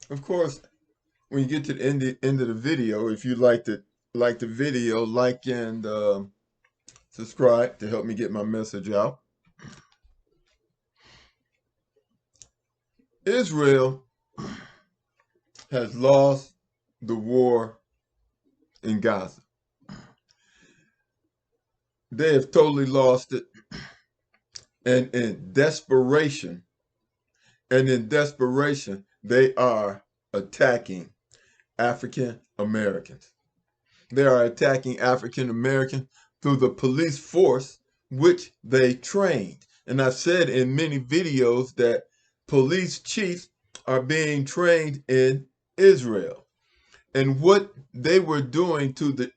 Of course, when you get to the end of the video, if you like the video, like and subscribe to help me get my message out. Israel has lost the war in Gaza. They have totally lost it. And in desperation, they are attacking African Americans. They are attacking African Americans through the police force which they trained. And I've said in many videos that police chiefs are being trained in Israel. And what they were doing to the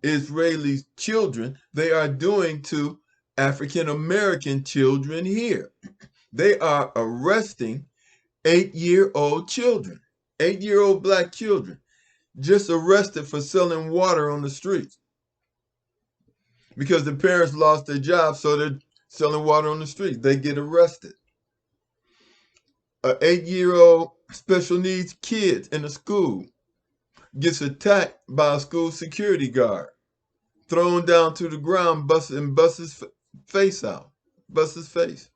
Israeli children, they are doing to African American children here. They are arresting 8-year-old children, 8-year-old black children, just arrested for selling water on the streets because the parents lost their job, so they're selling water on the streets. They get arrested. An 8-year-old special needs kid in a school gets attacked by a school security guard, thrown down to the ground, busts his face out, busts his face.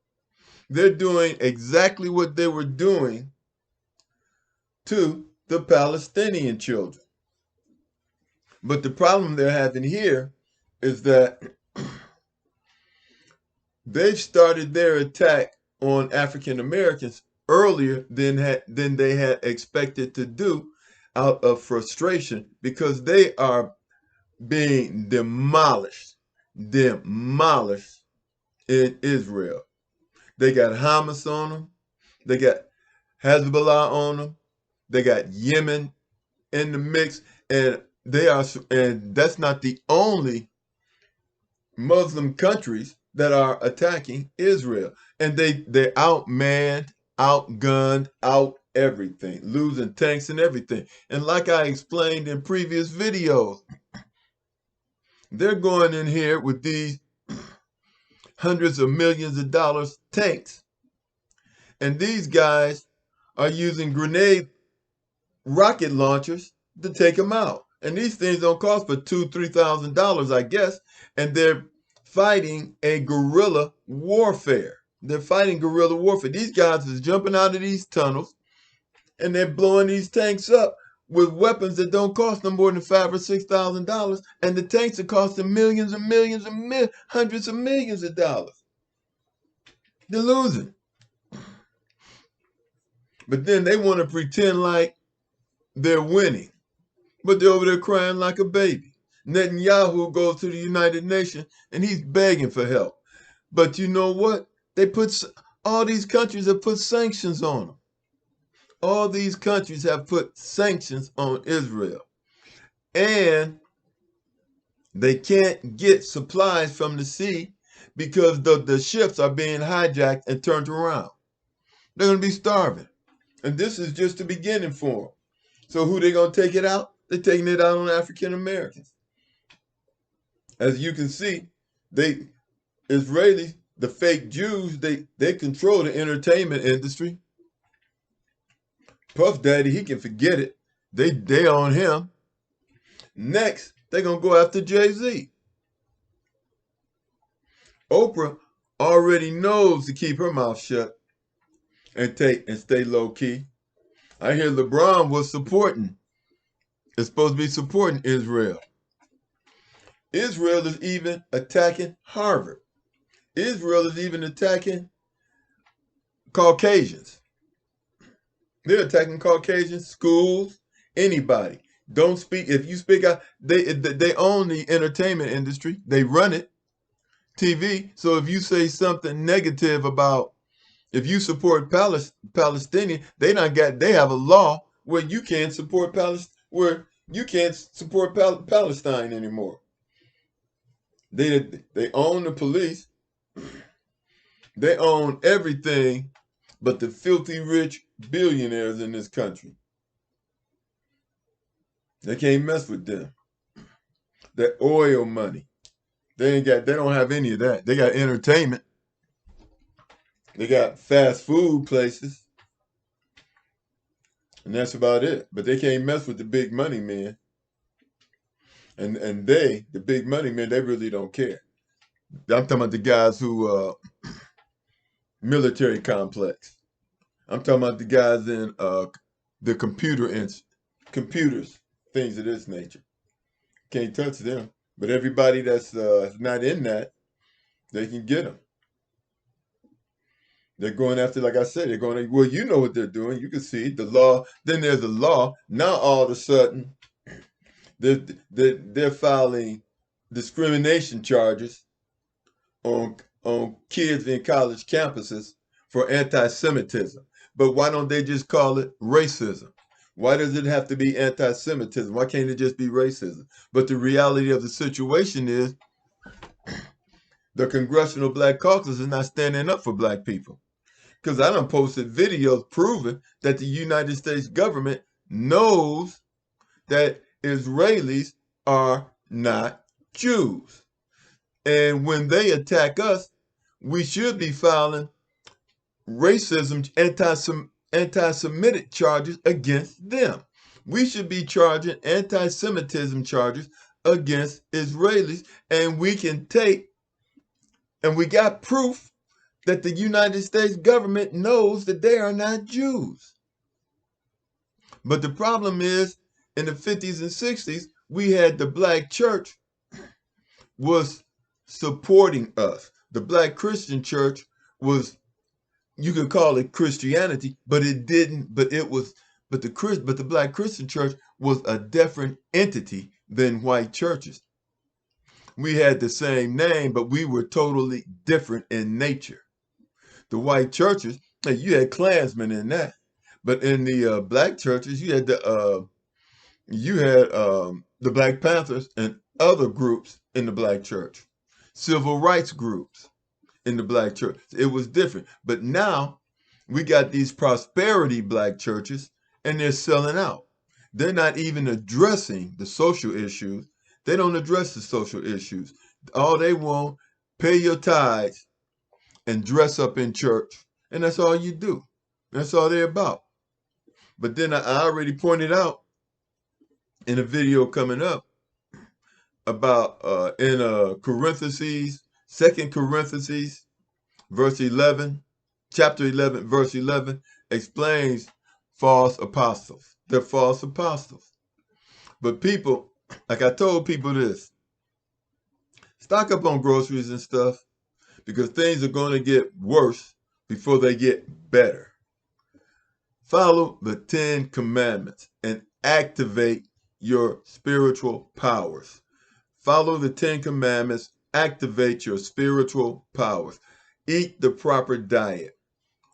They're doing exactly what they were doing to the Palestinian children. But the problem they're having here is that they've started their attack on African Americans earlier than they had expected to do out of frustration, because they are being demolished in Israel. They got Hamas on them. They got Hezbollah on them. They got Yemen in the mix, and that's not the only Muslim countries that are attacking Israel. And they're outmanned, outgunned, out everything, losing tanks and everything. And like I explained in previous videos, they're going in here with these hundreds of millions of dollars tanks. And these guys are using grenade rocket launchers to take them out. And these things don't cost but $2,000-$3,000, I guess. And they're fighting a guerrilla warfare. They're fighting guerrilla warfare. These guys is jumping out of these tunnels and they're blowing these tanks up with weapons that don't cost no more than $5,000 or $6,000. And the tanks are costing millions and millions and hundreds of millions of dollars. They're losing. But then they want to pretend like they're winning. But they're over there crying like a baby. Netanyahu goes to the United Nations and he's begging for help. But you know what? All these countries have put sanctions on them. All these countries have put sanctions on Israel. And they can't get supplies from the sea because the ships are being hijacked and turned around. They're going to be starving. And this is just the beginning for them. So who they going to take it out? They're taking it out on African Americans. As you can see, Israelis, the fake Jews, they control the entertainment industry. Puff Daddy, he can forget it. They on him. Next, they're going to go after Jay-Z. Oprah already knows to keep her mouth shut and stay low key. I hear LeBron was is supposed to be supporting Israel. Israel is even attacking Harvard. Israel is even attacking Caucasians. They're attacking Caucasians, schools, anybody. Don't speak. If you speak out, they own the entertainment industry. They run it, TV. So if you say something negative about, if you support Palestinian, they have a law where you can't support Palestine anymore. They own the police. They own everything but the filthy rich billionaires in this country. They can't mess with them. That oil money. They don't have any of that. They got entertainment. They got fast food places. And that's about it. But they can't mess with the big money men. And they, the big money men, they really don't care. I'm talking about the guys who military complex. I'm talking about the guys in the computers, things of this nature. Can't touch them. But everybody that's not in that, they can get them. They're going after, like I said, they're going, well, you know what they're doing. You can see the law. Then there's the law. Now all of a sudden, they're filing discrimination charges on kids in college campuses for anti-Semitism. But why don't they just call it racism? Why does it have to be anti-Semitism? Why can't it just be racism? But the reality of the situation is the Congressional Black Caucus is not standing up for black people. Because I done posted videos proving that the United States government knows that Israelis are not Jews. And when they attack us, we should be filing racism, anti-Semitic charges against them. We should be charging anti-Semitism charges against Israelis, and we got proof that the United States government knows that they are not Jews. But the problem is, in the 50s and 60s, we had the black church was supporting us. The black Christian church was, you could call it Christianity, but it didn't, but the black Christian church was a different entity than white churches. We had the same name, but we were totally different in nature. The white churches, you had Klansmen in that, but in the black churches, you had the Black Panthers and other groups in the black church, civil rights groups in the black church. It was different. But now we got these prosperity black churches, and they're selling out. They're not even addressing the social issues. They don't address the social issues. All they want, pay your tithes and dress up in church. And that's all you do. That's all they're about. But then I already pointed out in a video coming up about in Corinthians, 2 Corinthians, verse 11, chapter 11, verse 11, explains false apostles. They're false apostles. But people, like I told people this, stock up on groceries and stuff, because things are going to get worse before they get better. Follow the 10 commandments and activate your spiritual powers. Follow the 10 commandments, activate your spiritual powers. Eat the proper diet.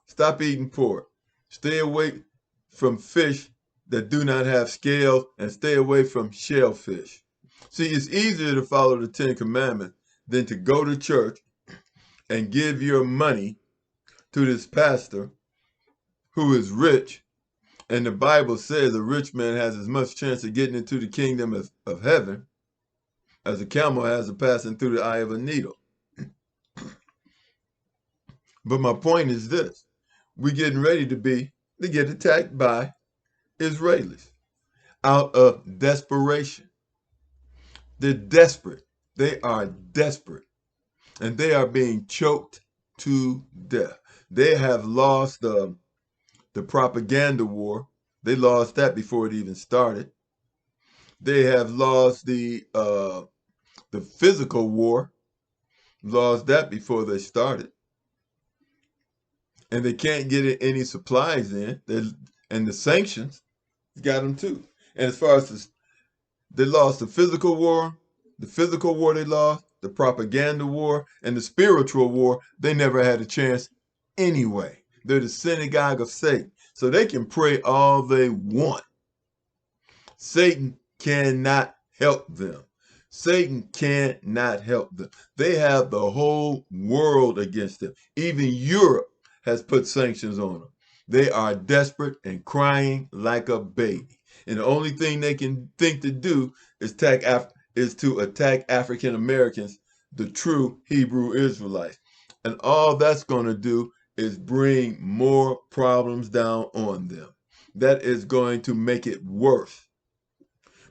Stop eating pork. Stay away from fish that do not have scales, and stay away from shellfish. See, it's easier to follow the 10 commandments than to go to church and give your money to this pastor who is rich. And the Bible says a rich man has as much chance of getting into the kingdom of heaven as a camel has of passing through the eye of a needle. But my point is this. We're getting ready to get attacked by Israelis out of desperation. They're desperate. They are desperate. And they are being choked to death. They have lost the propaganda war. They lost that before it even started. They have lost the physical war, lost that before they started. And they can't get any supplies in. And the sanctions got them too. And as far as they lost the physical war they lost, the propaganda war, and the spiritual war, they never had a chance anyway. They're the Synagogue of Satan. So they can pray all they want. Satan cannot help them. Satan cannot help them. They have the whole world against them. Even Europe has put sanctions on them. They are desperate and crying like a baby. And the only thing they can think to do is to attack African Americans, the true Hebrew Israelites. And all that's going to do is bring more problems down on them. that is going to make it worse.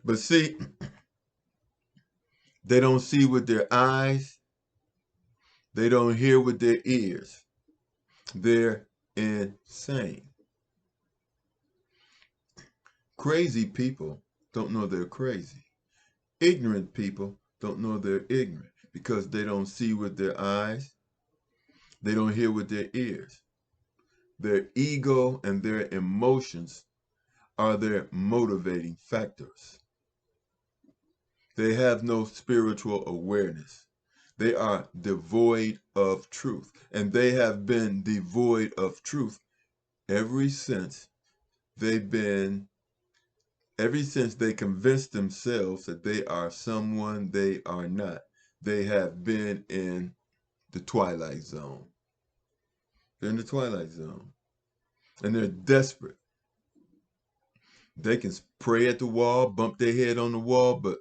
But see, they don't see with their eyes. They don't hear with their ears. They're insane. Crazy people don't know they're crazy. Ignorant people don't know they're ignorant because they don't see with their eyes. They don't hear with their ears. Their ego and their emotions are their motivating factors. They have no spiritual awareness. They are devoid of truth. And they have been devoid of truth ever since they convinced themselves that they are someone they are not. They have been in the twilight zone. They're in the twilight zone. And they're desperate. They can pray at the wall, bump their head on the wall, but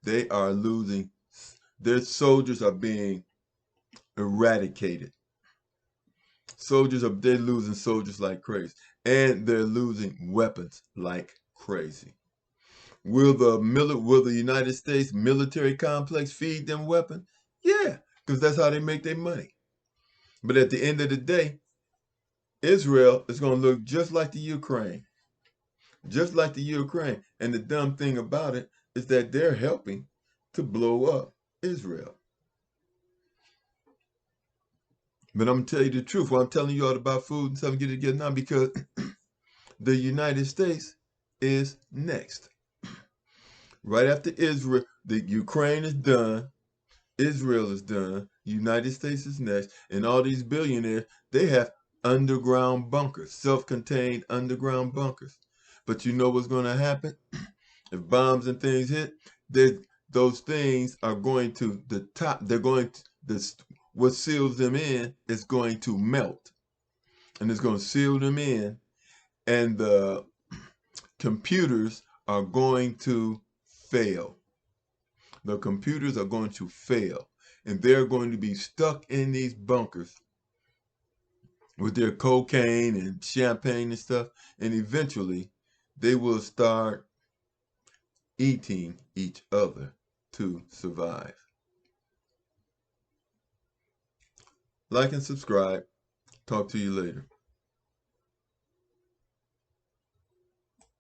they are losing. Their soldiers are being eradicated. They're losing soldiers like crazy. And they're losing weapons like crazy. Will the United States military complex feed them weapons? Yeah, because that's how they make their money. But at the end of the day, Israel is going to look just like the Ukraine. Just like the Ukraine. And the dumb thing about it is that they're helping to blow up Israel. But I'm going to tell you the truth. Well, I'm telling you all about food and stuff, get it together now, because the United States is next. Right after Israel, the Ukraine is done, Israel is done, United States is next, and all these billionaires, they have underground bunkers, self-contained underground bunkers. But you know what's going to happen? If bombs and things hit, those things are going to, what seals them in is going to melt. And it's going to seal them in, and the computers are going to fail. The computers are going to fail, and they're going to be stuck in these bunkers with their cocaine and champagne and stuff, and eventually they will start eating each other to survive. Like and subscribe. Talk to you later.